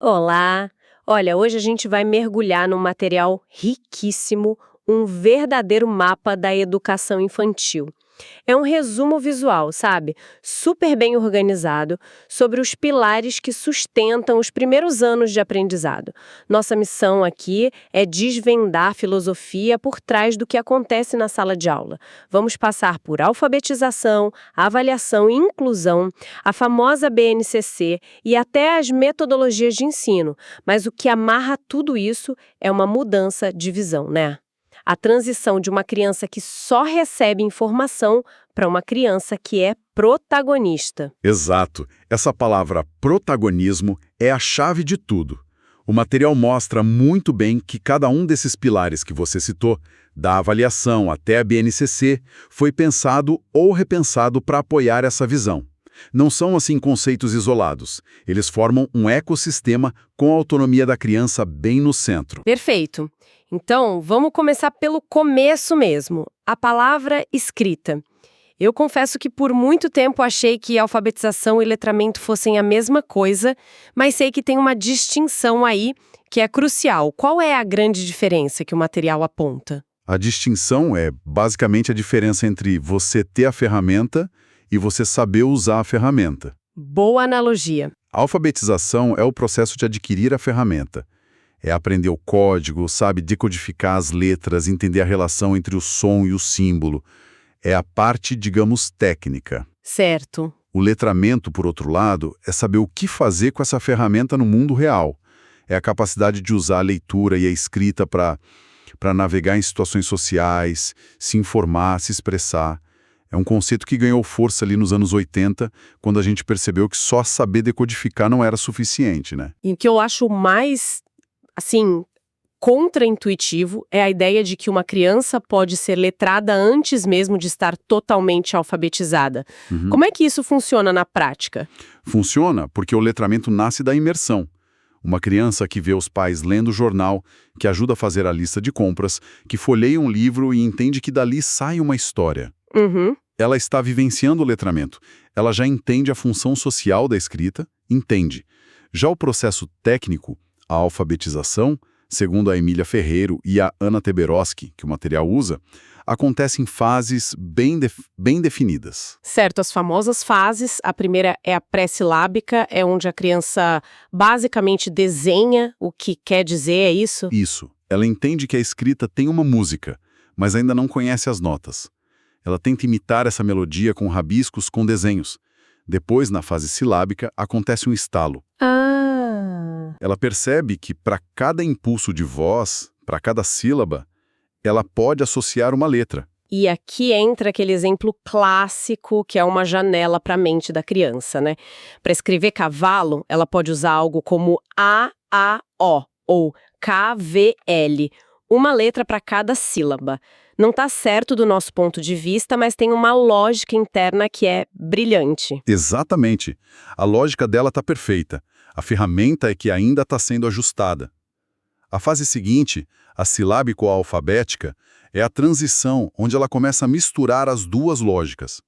Olá! Olha, hoje a gente vai mergulhar num material riquíssimo, um verdadeiro mapa da educação infantil. É um resumo visual, sabe? Super bem organizado, sobre os pilares que sustentam os primeiros anos de aprendizado. Nossa missão aqui é desvendar a filosofia por trás do que acontece na sala de aula. Vamos passar por alfabetização, avaliação e inclusão, a famosa BNCC e até as metodologias de ensino. Mas o que amarra tudo isso é uma mudança de visão, né? A transição de uma criança que só recebe informação para uma criança que é protagonista. Exato. Essa palavra protagonismo é a chave de tudo. O material mostra muito bem que cada um desses pilares que você citou, da avaliação até a BNCC, foi pensado ou repensado para apoiar essa visão. Não são, assim, conceitos isolados. Eles formam um ecossistema com a autonomia da criança bem no centro. Perfeito. Então, vamos começar pelo começo mesmo, a palavra escrita. Eu confesso que por muito tempo achei que alfabetização e letramento fossem a mesma coisa, mas sei que tem uma distinção aí que é crucial. Qual é a grande diferença que o material aponta? A distinção é basicamente a diferença entre você ter a ferramenta e você saber usar a ferramenta. Boa analogia. A alfabetização é o processo de adquirir a ferramenta. É aprender o código, sabe, decodificar as letras, entender a relação entre o som e o símbolo. É a parte, digamos, técnica. Certo. O letramento, por outro lado, é saber o que fazer com essa ferramenta no mundo real. É a capacidade de usar a leitura e a escrita para navegar em situações sociais, se informar, se expressar. É um conceito que ganhou força ali nos anos 80, quando a gente percebeu que só saber decodificar não era suficiente, né? E o que eu acho mais, assim, contraintuitivo é a ideia de que uma criança pode ser letrada antes mesmo de estar totalmente alfabetizada. Como é que isso funciona na prática? Funciona porque o letramento nasce da imersão. Uma criança que vê os pais lendo o jornal, que ajuda a fazer a lista de compras, que folheia um livro e entende que dali sai uma história. Ela está vivenciando o letramento. Ela já entende a função social da escrita, entende. Já o processo técnico, a alfabetização, segundo a Emília Ferreiro e a Ana Teberoski, que o material usa, acontece em fases bem definidas. Certo, as famosas fases. A primeira é a pré-silábica, é onde a criança basicamente desenha o que quer dizer, é isso? Isso. Ela entende que a escrita tem uma música, mas ainda não conhece as notas. Ela tenta imitar essa melodia com rabiscos, com desenhos. Depois, na fase silábica, acontece um estalo. Ela percebe que para cada impulso de voz, para cada sílaba, ela pode associar uma letra. E aqui entra aquele exemplo clássico, que é uma janela para a mente da criança, né? Para escrever cavalo, ela pode usar algo como A-A-O ou K-V-L, uma letra para cada sílaba. Não está certo do nosso ponto de vista, mas tem uma lógica interna que é brilhante. Exatamente. A lógica dela está perfeita. A ferramenta é que ainda está sendo ajustada. A fase seguinte, a silábico-alfabética, é a transição onde ela começa a misturar as duas lógicas.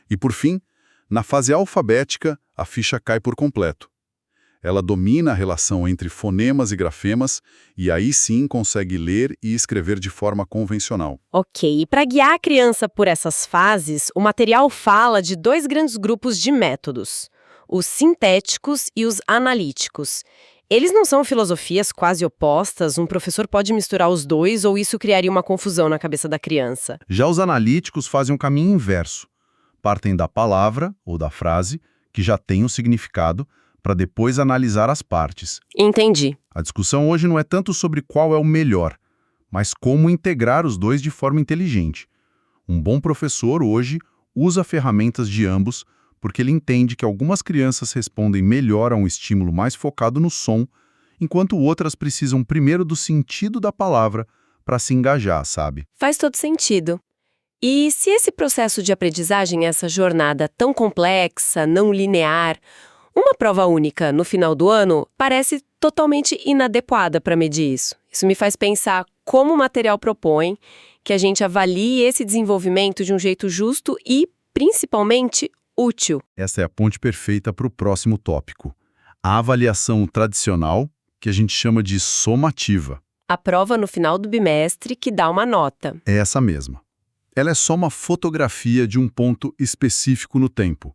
E, por fim, na fase alfabética, a ficha cai por completo. Ela domina a relação entre fonemas e grafemas e aí sim consegue ler e escrever de forma convencional. Ok, e para guiar a criança por essas fases, o material fala de dois grandes grupos de métodos, os sintéticos e os analíticos. Eles não são filosofias quase opostas, um professor pode misturar os dois ou isso criaria uma confusão na cabeça da criança? Já os analíticos fazem um caminho inverso. Partem da palavra ou da frase, que já tem um significado, para depois analisar as partes. Entendi. A discussão hoje não é tanto sobre qual é o melhor, mas como integrar os dois de forma inteligente. Um bom professor hoje usa ferramentas de ambos porque ele entende que algumas crianças respondem melhor a um estímulo mais focado no som, enquanto outras precisam primeiro do sentido da palavra para se engajar, sabe? Faz todo sentido. E se esse processo de aprendizagem, essa jornada tão complexa, não linear, uma prova única no final do ano parece totalmente inadequada para medir isso. Isso me faz pensar como o material propõe que a gente avalie esse desenvolvimento de um jeito justo e, principalmente, útil. Essa é a ponte perfeita para o próximo tópico. A avaliação tradicional, que a gente chama de somativa, A prova no final do bimestre que dá uma nota. é essa mesma. Ela é só uma fotografia de um ponto específico no tempo.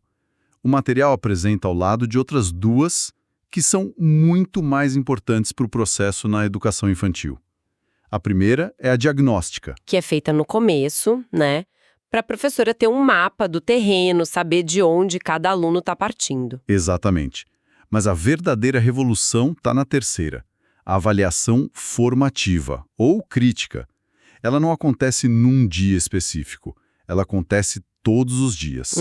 O material apresenta ao lado de outras duas que são muito mais importantes para o processo na educação infantil. A primeira é a diagnóstica. Que é feita no começo, né? Para a professora ter um mapa do terreno, saber de onde cada aluno está partindo. Exatamente. Mas a verdadeira revolução está na terceira, a avaliação formativa, ou crítica. Ela não acontece num dia específico, ela acontece todos os dias.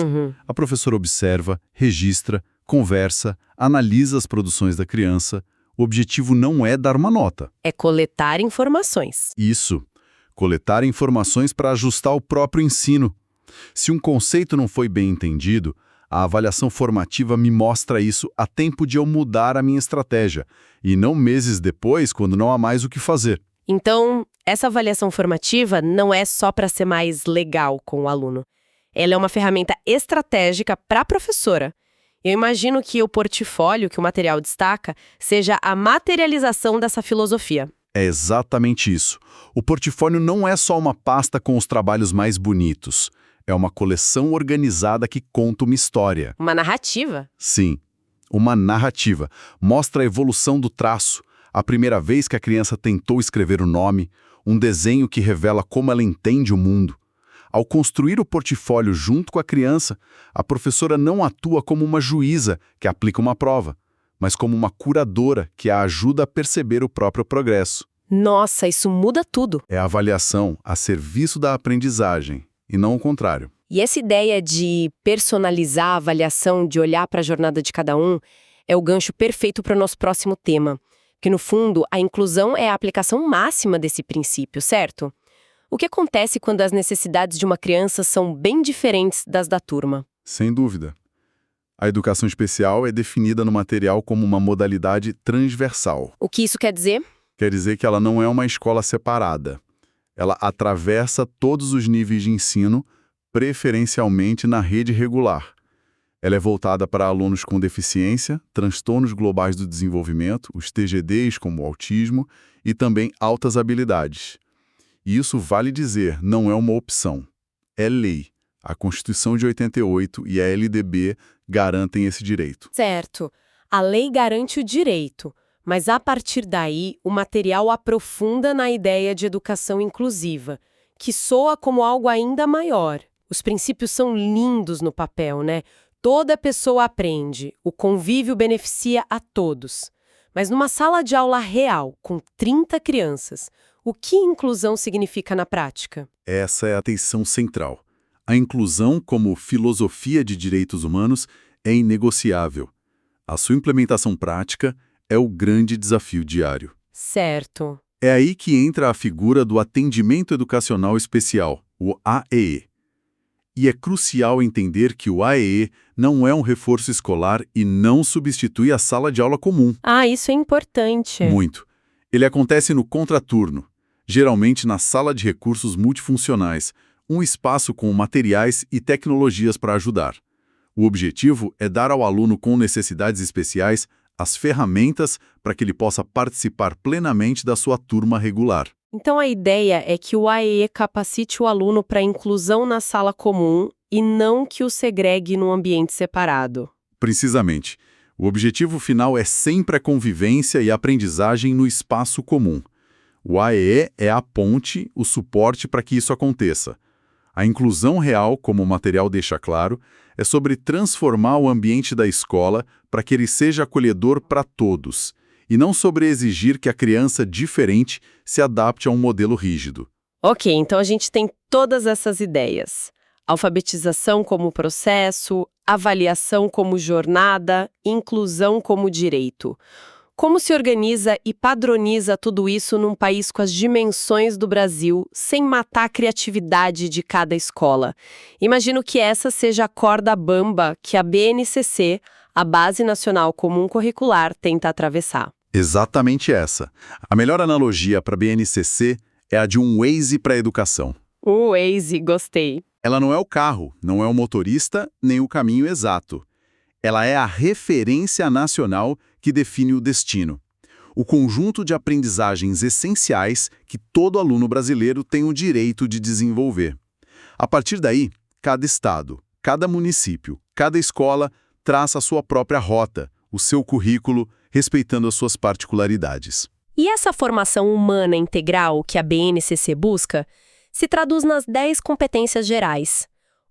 A professora observa, registra, conversa, analisa as produções da criança. O objetivo não é dar uma nota. É coletar informações. Isso. Coletar informações para ajustar o próprio ensino. Se um conceito não foi bem entendido, a avaliação formativa me mostra isso a tempo de eu mudar a minha estratégia, e não meses depois, quando não há mais o que fazer. Então, essa avaliação formativa não é só para ser mais legal com o aluno. Ela é uma ferramenta estratégica para a professora. Eu imagino que o portfólio que o material destaca seja a materialização dessa filosofia. É exatamente isso. O portfólio não é só uma pasta com os trabalhos mais bonitos. É uma coleção organizada que conta uma história. Uma narrativa. Sim, uma narrativa. Mostra a evolução do traço, a primeira vez que a criança tentou escrever o nome, um desenho que revela como ela entende o mundo. Ao construir o portfólio junto com a criança, a professora não atua como uma juíza que aplica uma prova, mas como uma curadora que a ajuda a perceber o próprio progresso. Nossa, isso muda tudo. É a avaliação a serviço da aprendizagem, e não o contrário. E essa ideia de personalizar a avaliação, de olhar para a jornada de cada um, é o gancho perfeito para o nosso próximo tema. Porque, no fundo, a inclusão é a aplicação máxima desse princípio, certo? O que acontece quando as necessidades de uma criança são bem diferentes das da turma? Sem dúvida. A educação especial é definida no material como uma modalidade transversal. O que isso quer dizer? Quer dizer que ela não é uma escola separada. Ela atravessa todos os níveis de ensino, preferencialmente na rede regular. Ela é voltada para alunos com deficiência, transtornos globais do desenvolvimento, os TGDs como o autismo, e também altas habilidades. E isso, vale dizer, não é uma opção. É lei. A Constituição de 88 e a LDB garantem esse direito. Certo. A lei garante o direito, mas a partir daí o material aprofunda na ideia de educação inclusiva, que soa como algo ainda maior. Os princípios são lindos no papel, né? Toda pessoa aprende, o convívio beneficia a todos. Mas numa sala de aula real, com 30 crianças, o que inclusão significa na prática? Essa é a tensão central. A inclusão como filosofia de direitos humanos é inegociável. A sua implementação prática é o grande desafio diário. Certo. É aí que entra a figura do atendimento educacional especial, o AEE. E é crucial entender que o AEE não é um reforço escolar e não substitui a sala de aula comum. Ah, isso é importante. Muito. Ele acontece no contraturno, geralmente na sala de recursos multifuncionais, um espaço com materiais e tecnologias para ajudar. O objetivo é dar ao aluno com necessidades especiais as ferramentas para que ele possa participar plenamente da sua turma regular. Então a ideia é que o AEE capacite o aluno para a inclusão na sala comum e não que o segregue num ambiente separado. Precisamente. O objetivo final é sempre a convivência e a aprendizagem no espaço comum. O AEE é a ponte, o suporte para que isso aconteça. A inclusão real, como o material deixa claro, é sobre transformar o ambiente da escola para que ele seja acolhedor para todos, e não sobre exigir que a criança diferente se adapte a um modelo rígido. Ok, então a gente tem todas essas ideias. Alfabetização como processo, avaliação como jornada, inclusão como direito. Como se organiza e padroniza tudo isso num país com as dimensões do Brasil, sem matar a criatividade de cada escola? Imagino que essa seja a corda bamba que a BNCC, a Base Nacional Comum Curricular, tenta atravessar. Exatamente essa. A melhor analogia para a BNCC é a de um Waze para a educação. O Waze, gostei. Ela não é o carro, não é o motorista, nem o caminho exato. Ela é a referência nacional que define o destino. O conjunto de aprendizagens essenciais que todo aluno brasileiro tem o direito de desenvolver. A partir daí, cada estado, cada município, cada escola traça a sua própria rota, o seu currículo, respeitando as suas particularidades. E essa formação humana integral que a BNCC busca se traduz nas 10 competências gerais.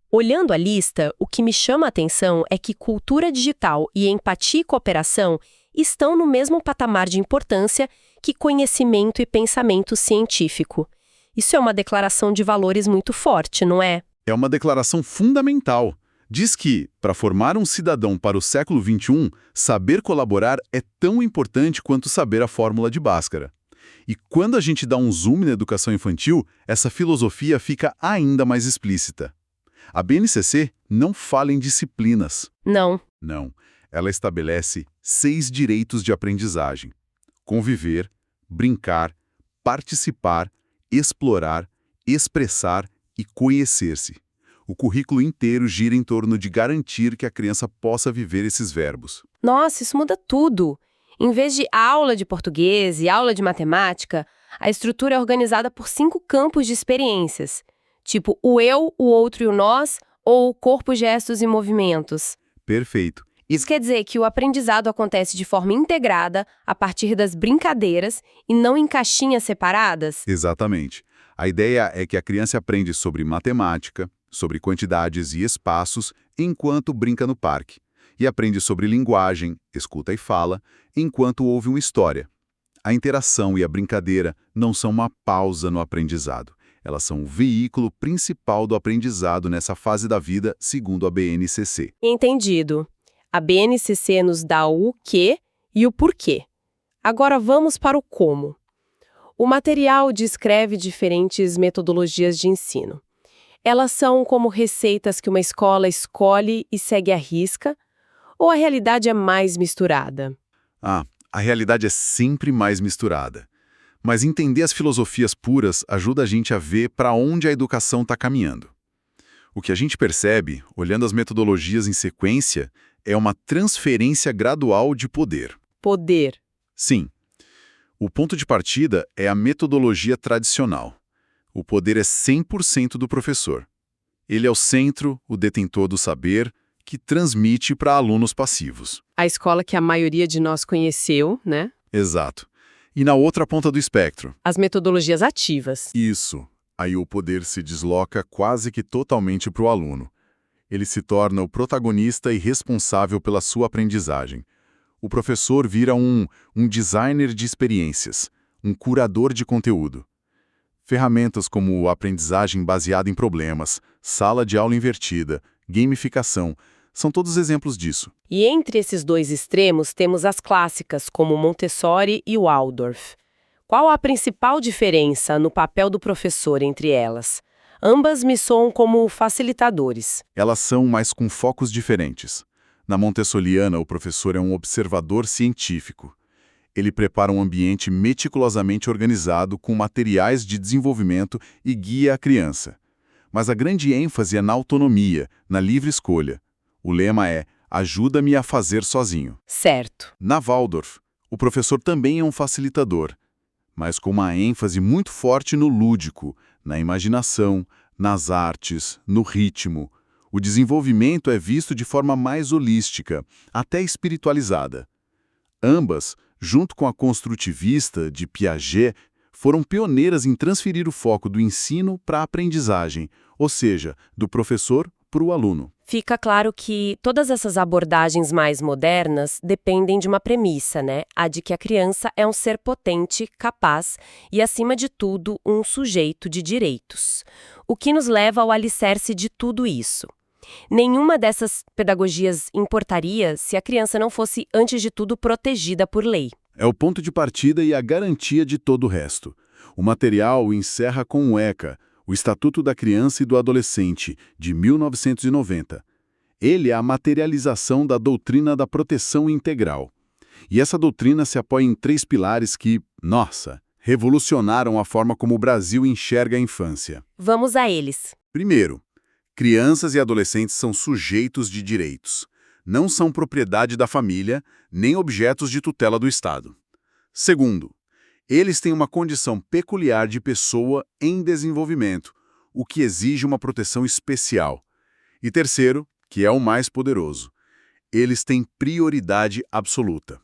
Olhando a lista, o que me chama a atenção é que cultura digital e empatia e cooperação estão no mesmo patamar de importância que conhecimento e pensamento científico. Isso é uma declaração de valores muito forte, não é? É uma declaração fundamental. Diz que, para formar um cidadão para o século XXI, saber colaborar é tão importante quanto saber a fórmula de Bhaskara. E quando a gente dá um zoom na educação infantil, essa filosofia fica ainda mais explícita. A BNCC não fala em disciplinas. Não. Não. Ela estabelece 6 direitos de aprendizagem: conviver, brincar, participar, explorar, expressar e conhecer-se. O currículo inteiro gira em torno de garantir que a criança possa viver esses verbos. Nossa, isso muda tudo. Em vez de aula de português e aula de matemática, a estrutura é organizada por 5 campos de experiências, tipo o eu, o outro e o nós, ou corpo, gestos e movimentos. Perfeito. Isso quer dizer que o aprendizado acontece de forma integrada, a partir das brincadeiras e não em caixinhas separadas? Exatamente. A ideia é que a criança aprende sobre matemática, sobre quantidades e espaços, enquanto brinca no parque. E aprende sobre linguagem, escuta e fala, enquanto ouve uma história. A interação e a brincadeira não são uma pausa no aprendizado. Elas são o veículo principal do aprendizado nessa fase da vida, segundo a BNCC. Entendido. A BNCC nos dá o quê e o porquê. Agora vamos para o como. O material descreve diferentes metodologias de ensino. Elas são como receitas que uma escola escolhe e segue à risca, ou a realidade é mais misturada? A realidade é sempre mais misturada. Mas entender as filosofias puras ajuda a gente a ver para onde a educação está caminhando. O que a gente percebe, olhando as metodologias em sequência, é uma transferência gradual de poder. Poder. Sim. O ponto de partida é a metodologia tradicional. O poder é 100% do professor. Ele é o centro, o detentor do saber, que transmite para alunos passivos. A escola que a maioria de nós conheceu, né? Exato. E na outra ponta do espectro? As metodologias ativas. Isso. Aí o poder se desloca quase que totalmente para o aluno. Ele se torna o protagonista e responsável pela sua aprendizagem. O professor vira um designer de experiências, um curador de conteúdo. Ferramentas como aprendizagem baseada em problemas, sala de aula invertida, gamificação, são todos exemplos disso. E entre esses dois extremos temos as clássicas, como Montessori e Waldorf. Qual a principal diferença no papel do professor entre elas? Ambas me soam como facilitadores. Elas são, mas com focos diferentes. Na montessoriana, o professor é um observador científico. Ele prepara um ambiente meticulosamente organizado com materiais de desenvolvimento e guia a criança. Mas a grande ênfase é na autonomia, na livre escolha. O lema é: ajuda-me a fazer sozinho. Certo. Na Waldorf, o professor também é um facilitador, mas com uma ênfase muito forte no lúdico, na imaginação, nas artes, no ritmo. O desenvolvimento é visto de forma mais holística, até espiritualizada. Ambas, junto com a construtivista de Piaget, foram pioneiras em transferir o foco do ensino para a aprendizagem, ou seja, do professor para o aluno. Fica claro que todas essas abordagens mais modernas dependem de uma premissa, né? A de que a criança é um ser potente, capaz e, acima de tudo, um sujeito de direitos. O que nos leva ao alicerce de tudo isso. Nenhuma dessas pedagogias importaria se a criança não fosse, antes de tudo, protegida por lei. É o ponto de partida e a garantia de todo o resto. O material encerra com o ECA, o Estatuto da Criança e do Adolescente, de 1990. Ele é a materialização da doutrina da proteção integral. E essa doutrina se apoia em 3 pilares que, nossa, revolucionaram a forma como o Brasil enxerga a infância. Vamos a eles. Primeiro, crianças e adolescentes são sujeitos de direitos. não são propriedade da família, nem objetos de tutela do Estado. Segundo, eles têm uma condição peculiar de pessoa em desenvolvimento, o que exige uma proteção especial. E terceiro, que é o mais poderoso, eles têm prioridade absoluta.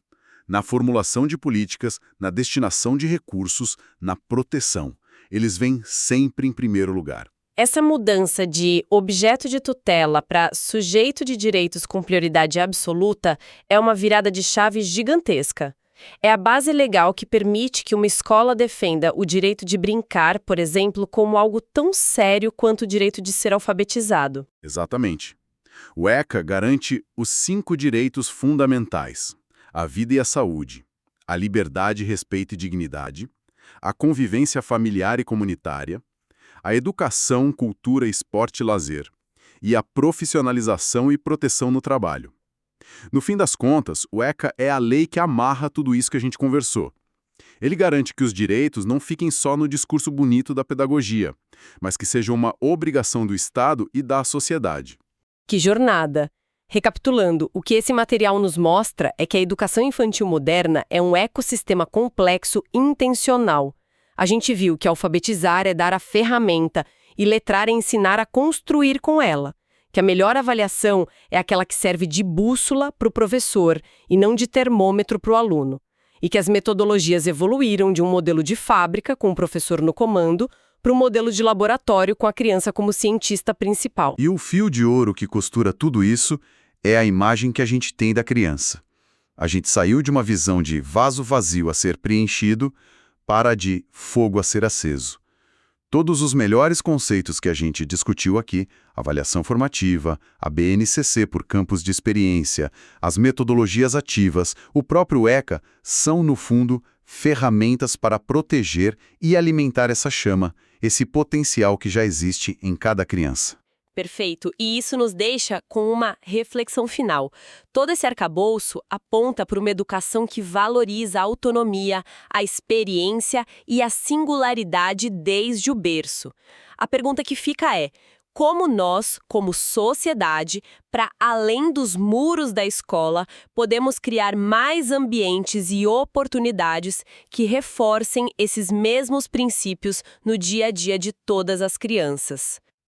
Na formulação de políticas, na destinação de recursos, na proteção. Eles vêm sempre em primeiro lugar. Essa mudança de objeto de tutela para sujeito de direitos com prioridade absoluta é uma virada de chave gigantesca. É a base legal que permite que uma escola defenda o direito de brincar, por exemplo, como algo tão sério quanto o direito de ser alfabetizado. Exatamente. O ECA garante os 5 direitos fundamentais: a vida e a saúde, a liberdade, respeito e dignidade, a convivência familiar e comunitária, a educação, cultura, esporte e lazer, e a profissionalização e proteção no trabalho. No fim das contas, o ECA é a lei que amarra tudo isso que a gente conversou. Ele garante que os direitos não fiquem só no discurso bonito da pedagogia, mas que sejam uma obrigação do Estado e da sociedade. Que jornada! Recapitulando, o que esse material nos mostra é que a educação infantil moderna é um ecossistema complexo e intencional. A gente viu que alfabetizar é dar a ferramenta e letrar é ensinar a construir com ela. Que a melhor avaliação é aquela que serve de bússola para o professor e não de termômetro para o aluno. E que as metodologias evoluíram de um modelo de fábrica, com o professor no comando, para um modelo de laboratório com a criança como cientista principal. E o fio de ouro que costura tudo isso é a imagem que a gente tem da criança. A gente saiu de uma visão de vaso vazio a ser preenchido para de fogo a ser aceso. Todos os melhores conceitos que a gente discutiu aqui, avaliação formativa, a BNCC por campos de experiência, as metodologias ativas, o próprio ECA, são, no fundo, ferramentas para proteger e alimentar essa chama, esse potencial que já existe em cada criança. Perfeito. E isso nos deixa com uma reflexão final. Todo esse arcabouço aponta para uma educação que valoriza a autonomia, a experiência e a singularidade desde o berço. A pergunta que fica é: como nós, como sociedade, para além dos muros da escola, podemos criar mais ambientes e oportunidades que reforcem esses mesmos princípios no dia a dia de todas as crianças?